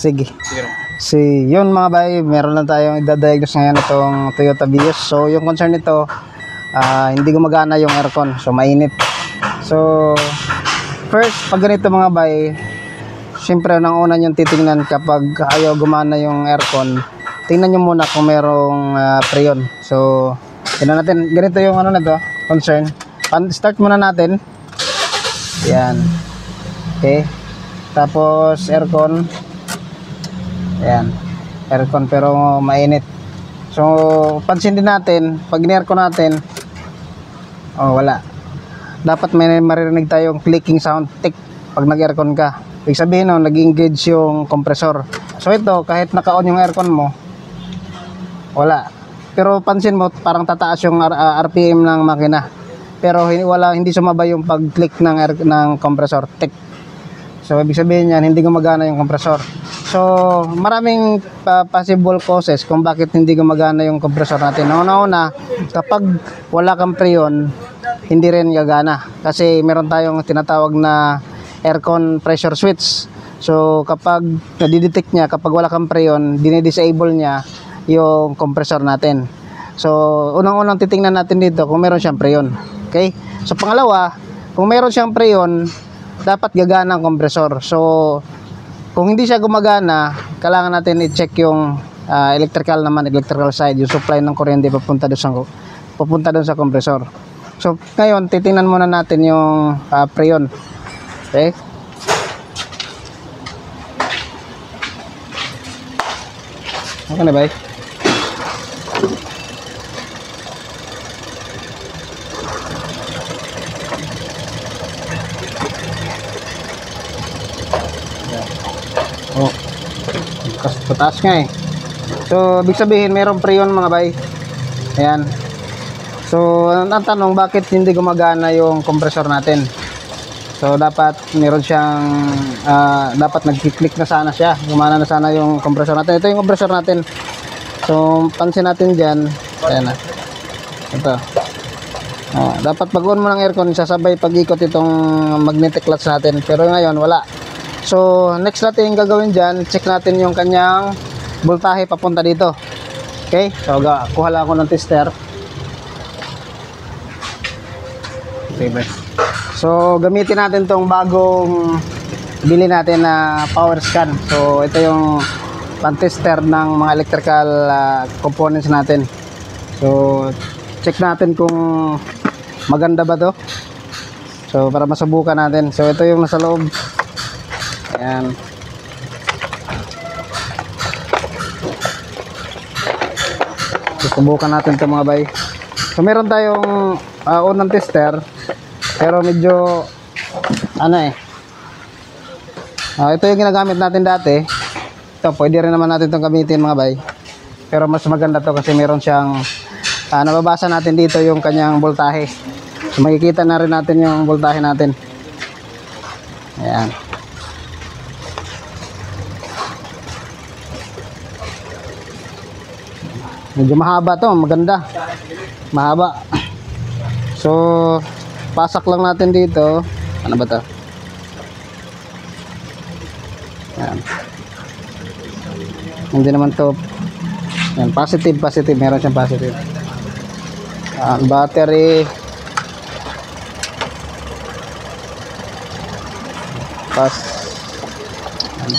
Sige. Sige. Si yun mga bay, meron lang tayong idadiagnose ngayon itong Toyota Vios. So yung concern nito, hindi gumagana yung aircon, so mainit. So first, pag ganito mga bay, syempre nang una yung titingnan kapag ayaw gumana yung aircon, tingnan nyo muna kung merong preyon. So tingnan natin, ganito yung ano na to, concern. Start muna natin. Yan. Okay. Tapos aircon. Ayan, aircon pero mainit. So pansin din natin pag in-aircon natin, wala. Dapat may maririnig tayong clicking sound, tick, pag nag-aircon ka. Ibig sabihin no, nag-engage yung compressor. So ito, kahit naka-on yung aircon mo, wala. Pero pansin mo, parang tataas yung RPM ng makina. Pero hindi sumabay yung pag-click ng compressor, tick. So ibig sabihin yan, hindi gumagana yung compressor. So maraming possible causes kung bakit hindi gumagana yung compressor natin. Una-una, kapag wala kang preyon, hindi rin gagana. Kasi meron tayong tinatawag na aircon pressure switch. So kapag nadidetect niya, kapag wala kang preyon, dinidisable niya yung compressor natin. So unang-unang titingnan natin dito kung meron siyang preyon. Okay? So pangalawa, kung meron siyang preyon, dapat gagana ang kompresor. So kung hindi siya gumagana, kailangan natin i-check yung electrical side, yung supply ng kuryente papunta doon sa kompresor. So ngayon titingnan muna natin yung preyon. Okay? Okay na ba? Pataas nga eh. So ibig sabihin mayroong preyon mga bay. Ayan. So ang tanong, bakit hindi gumagana yung compressor natin? So dapat meron siyang dapat nag-click na sana siya, gumana na sana yung compressor natin. Ito yung compressor natin. So pansin natin diyan. Ayan na. Ito. Dapat pag-on mo ng aircon, sasabay pag-ikot itong magnetic clutch natin. Pero ngayon wala. So next natin gagawin dyan, check natin yung kanyang voltahe papunta dito. Okay, so kuha lang ako ng tester. Okay, so gamitin natin tong bagong bili natin na power scan. So ito yung pan-tester ng mga electrical components natin. So check natin kung maganda ba to. So para masubukan natin. So ito yung nasa loob. Ayan. Susubukan natin ito mga bay. So meron tayong unang tester, pero medyo ito yung ginagamit natin dati. Ito pwede rin naman natin itong gamitin mga bay, pero mas maganda to kasi meron siyang nababasa natin dito yung kanyang voltahe. So makikita na rin natin yung voltahe natin. Ayan. Medyo mahaba to, maganda. Mahaba. So, pasak lang natin dito. Ano ba to? Yan. Hindi naman to. Yan, positive. Meron siyang positive. Battery.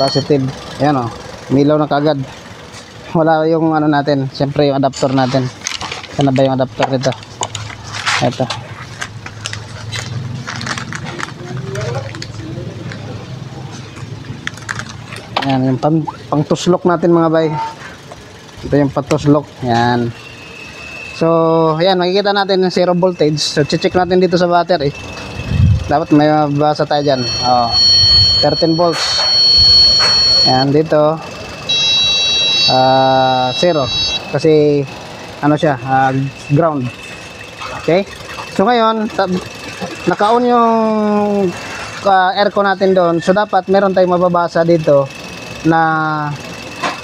Positive. Yan o. Milaw na kagad. Wala yung ano natin, siyempre yung adapter natin. Sana ba yung adapter nito? Ito. Yan, yung pang-tuslok natin mga bay. Ito yung patuslok. Yan. So, ayan, makikita natin yung zero voltage. So, check natin dito sa battery. Dapat may mabasa tayo dyan. 13 volts. Yan, dito. Zero kasi ano siya, ground. Okay, so ngayon naka-on yung aircon natin doon, so dapat meron tayong mababasa dito na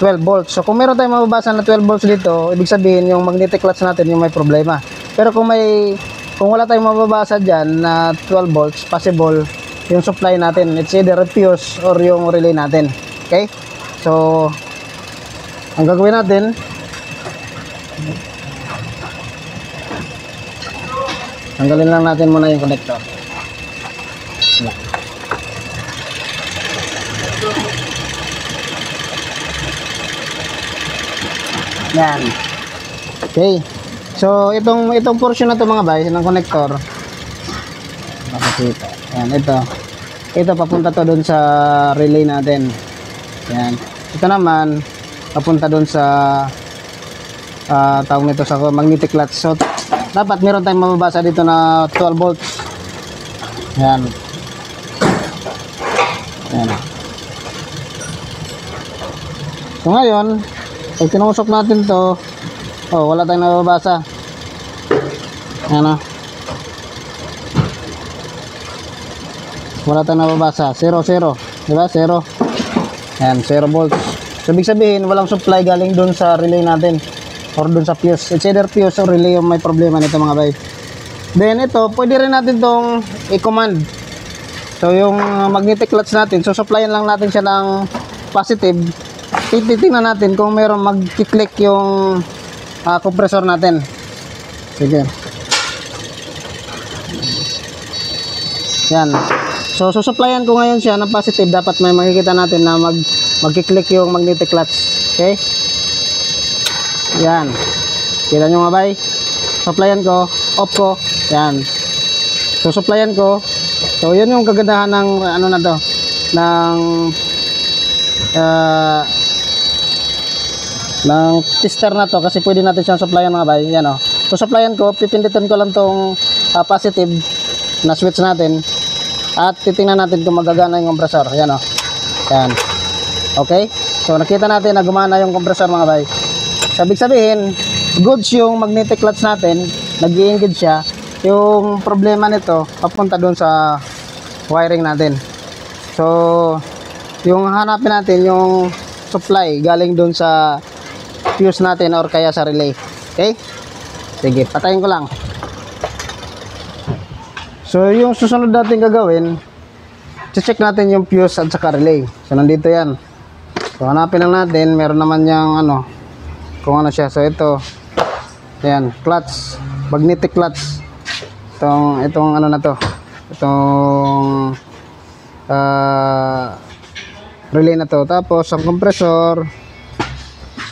12 volts. So kung meron tayong mababasa na 12 volts dito, ibig sabihin yung magnetic clutch natin yung may problema. Pero kung wala tayong mababasa dyan na 12 volts, possible yung supply natin, it's either fuse or yung relay natin. Okay, So, ang gagawin natin, tanggalin lang natin muna yung connector. Yan. Okay. So, itong portion na to mga bay, ng connector. Makikita. Yan, ito. Ito, papunta to dun sa relay natin. Yan. Ito naman, papunta dun sa tawag nito sa magnetic clutch. So, dapat meron tayong mababasa dito na 12 volts. Yan. Yan. So, ngayon, pag tinusok natin to, wala tayong nababasa. Yan o. Wala tayong nababasa. 0, 0. Diba? 0. Yan, 0 volts. So, ibig sabihin, walang supply galing dun sa relay natin. Or dun sa fuse. It's either fuse or relay yung may problema nito mga bay. Then, ito, pwede rin natin tong i-command. So, yung magnetic clutch natin, so, supplyan lang natin siya ng positive. Titingnan natin kung meron mag-click yung compressor natin. Sige. Yan. So, susupplyan ko ngayon siya ng positive. Dapat may makikita natin na mag-click yung magnetic clutch. Okay? Yan. Kita nyo nga bay? Supplyan ko. Off ko. Yan. So, supplyan ko. So, yun yung kagandahan ng ano na to. Ng tester na to kasi pwede natin siyang supplyan mga bay. Yan o. So, supplyan ko. Pipindutin ko lang tong positive na switch natin. At titingnan natin kung magagana yung compressor. Yan o. Yan. Okay? So, nakita natin na gumana yung compressor mga bay. Ibig sabihin, goods yung magnetic clutch natin, nag-i-engage siya. Yung problema nito, papunta doon sa wiring natin. So, yung hanapin natin, yung supply, galing doon sa fuse natin or kaya sa relay. Okay? Sige, patayin ko lang. So, yung susunod natin gagawin, check natin yung fuse at saka relay. So, nandito yan. So, hanapin lang natin, meron naman yung kung ano siya. So ito, ayan, clutch, magnetic clutch. Itong ano na to, itong relay na to. Tapos ang compressor,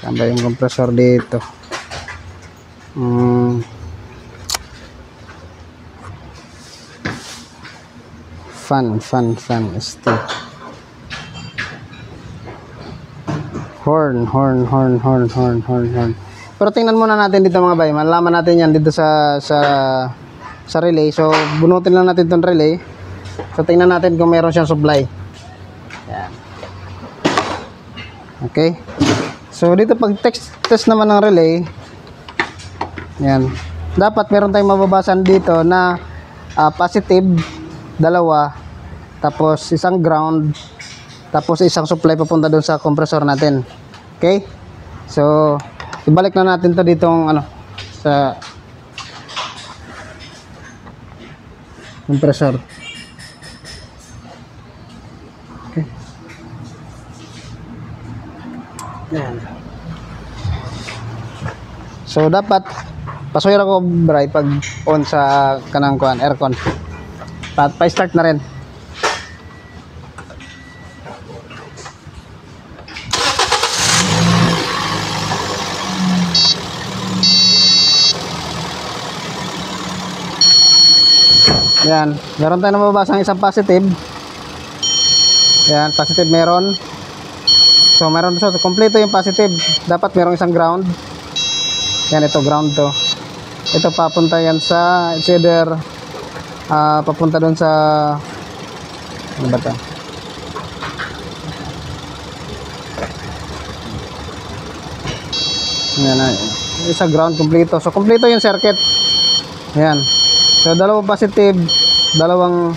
saan ba yung compressor dito? Fan ST. Horn. Pero tingnan muna natin dito mga bay. Malalaman natin yan dito sa relay. So, bunutin lang natin itong relay. So, tingnan natin kung meron siyang supply. Yan. Okay. So, dito pag test naman ng relay, yan. Dapat meron tayong mababasan dito na positive, dalawa, tapos isang ground, tapos isang supply papunta doon sa compressor natin. Okay? So, ibalik na natin to ditong sa compressor. Okay. Yan. So, dapat pasuyo ko bray pag on sa kanang kuan aircon. Pa-start na rin. Yan, meron tayong mababasang isang positive. Yan, positive meron. So, meron so kompleto yung positive. Dapat merong isang ground. Yan, ito ground to. Ito papunta yan sa it's either papunta doon sa ano ba to? Yan, isa ground kompleto. So, kompleto yung circuit. Yan. So, dalawang positive, dalawang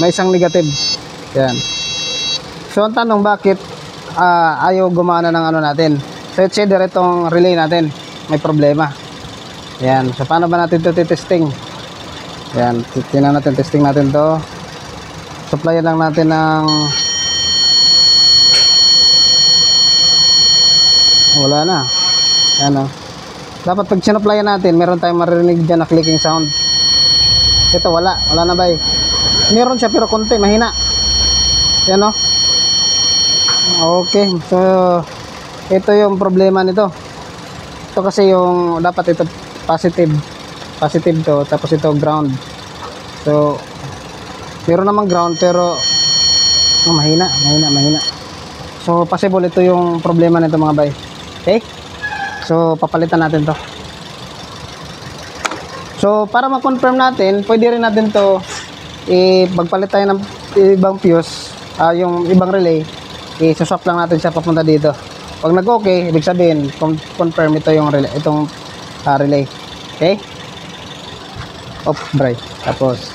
may isang negative. Yan. So, ang tanong, bakit ayaw gumana ng ano natin? So, it's either itong relay natin may problema. Yan. So, paano ba natin ito testing? Yan. Tingnan natin, testing natin to. Supplyan lang natin ng Wala na. Ano. Dapat pag sinuplayan natin, meron tayong maririnig dyan na clicking sound. Ito wala. Wala na ba eh. Meron siya pero konti, mahina. Yan o. Okay. So, ito yung problema nito. Ito kasi yung, dapat ito positive. Positive to. Tapos ito ground. So, meron namang ground pero mahina. So, possible ito yung problema nito mga bay. Okay? So, papalitan natin to. So, para ma-confirm natin, pwede rin natin to magpalit tayo ng ibang fuse, yung ibang relay, isuswap lang natin siya papunta dito. Pag nag-okay, ibig sabihin, confirm ito yung relay, itong relay. Okay? Off, bright. Tapos,